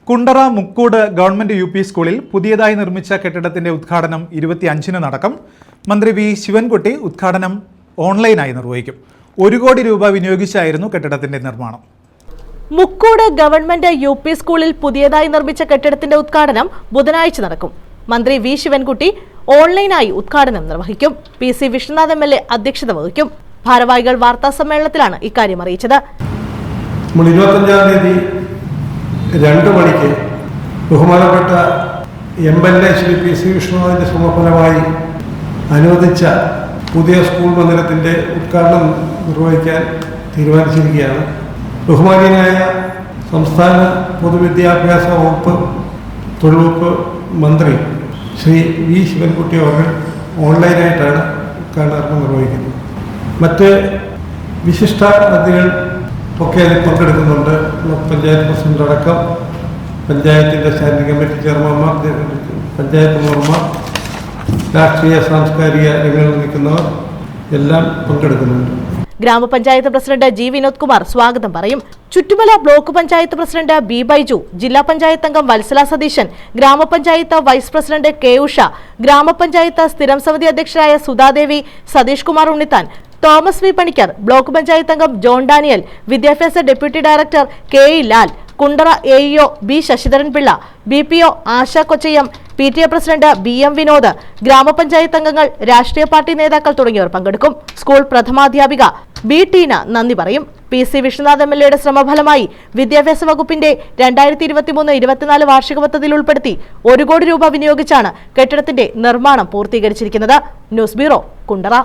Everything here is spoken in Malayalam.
Kundara Mukkoodu government U P സ്കൂളിൽ പുതിയതായി നിർമ്മിച്ച കെട്ടിടത്തിന്റെ ഉദ്ഘാടനം 25-ന് നടക്കും. മന്ത്രി വി ശിവൻകുട്ടി ഉദ്ഘാടനം ഓൺലൈനായി നിർവഹിക്കും. 1 കോടി രൂപ വിനിയോഗിച്ചായിരുന്നു കെട്ടിടത്തിന്റെ നിർമ്മാണം. മുക്കൂട് ഗവൺമെന്റ് യു പി സ്കൂളിൽ പുതിയതായി നിർമ്മിച്ച കെട്ടിടത്തിന്റെ ഉദ്ഘാടനം ബുധനാഴ്ച നടക്കും. മന്ത്രി വി ശിവൻകുട്ടി ഓൺലൈനായി ഉദ്ഘാടനം നിർവഹിക്കും. PC വിഷ്ണുനാഥ് MLA അധ്യക്ഷത വഹിക്കും. ഭാരവാഹികൾ വാർത്താ സമ്മേളനത്തിലാണ് ഇക്കാര്യം അറിയിച്ചത്. 25-ാം തീയതി 2 മണിക്ക് ബഹുമാനപ്പെട്ട MLA ശ്രീ PC വിഷ്ണുനാഥിന്റെ സമർപ്പണമായി അനുവദിച്ച പുതിയ സ്കൂൾ മന്ദിരത്തിന്റെ ഉദ്ഘാടനം നിർവഹിക്കാൻ തീരുമാനിച്ചിരിക്കുകയാണ്. ബഹുമാനീയനായ സംസ്ഥാന പൊതുവിദ്യാഭ്യാസ വകുപ്പ് തൊഴിൽ വകുപ്പ് മന്ത്രി ശ്രീ വി ശിവൻകുട്ടി അവർ ഓൺലൈനായിട്ടാണ് ഉദ്ഘാടനം നിർവഹിക്കുന്നത്. മറ്റ് വിശിഷ്ട അതിഥികൾ ഒക്കെ അതിൽ പങ്കെടുക്കുന്നുണ്ട്. ബ്ലോക്ക് പഞ്ചായത്ത് പ്രസിഡന്റ് അടക്കം പഞ്ചായത്തിൻ്റെ സ്റ്റാൻഡിംഗ് കമ്മിറ്റി ചെയർമാൻമാർ, പഞ്ചായത്ത് മെമ്പർമാർ, രാഷ്ട്രീയ സാംസ്കാരിക രംഗങ്ങളിൽ നിൽക്കുന്നവർ എല്ലാം പങ്കെടുക്കുന്നുണ്ട്. ഗ്രാമപഞ്ചായത്ത് പ്രസിഡന്റ് G വിനോദ് കുമാർ സ്വാഗതം പറയും. Chuttumala block panchayat president B Baiju, ജില്ലാ പഞ്ചായത്ത് അംഗം വത്സല സതീശൻ, ഗ്രാമപഞ്ചായത്ത് വൈസ് പ്രസിഡന്റ് K ഉഷ, ഗ്രാമപഞ്ചായത്ത് സ്ഥിരം സമിതി അധ്യക്ഷരായ Sudhadevi, Satheesh Kumar Unnithan, Thomas V Panicker, block panchayat അംഗം ജോൺ ഡാനിയൽ, വിദ്യാഭ്യാസ deputy director K Lal, Kundara AEO B Sasidharan Pillai, BPO Asha Kochayyam, PTA president BM Vinod, ഗ്രാമപഞ്ചായത്ത് അംഗങ്ങൾ, രാഷ്ട്രീയ പാർട്ടി നേതാക്കൾ തുടങ്ങിയവർ പങ്കെടുക്കും. സ്കൂൾ പ്രഥമാധ്യാപിക B ടീന നന്ദി പറയും. PC വിഷ്ണുനാഥ് MLAയുടെ ശ്രമഫലമായി വിദ്യാഭ്യാസ വകുപ്പിന്റെ 2023-24 വാർഷിക പദ്ധതിയിൽ ഉൾപ്പെടുത്തി 1 കോടി രൂപ വിനിയോഗിച്ചാണ് കെട്ടിടത്തിന്റെ നിർമ്മാണം പൂർത്തീകരിച്ചിരിക്കുന്നത്. News bureau, Kundara.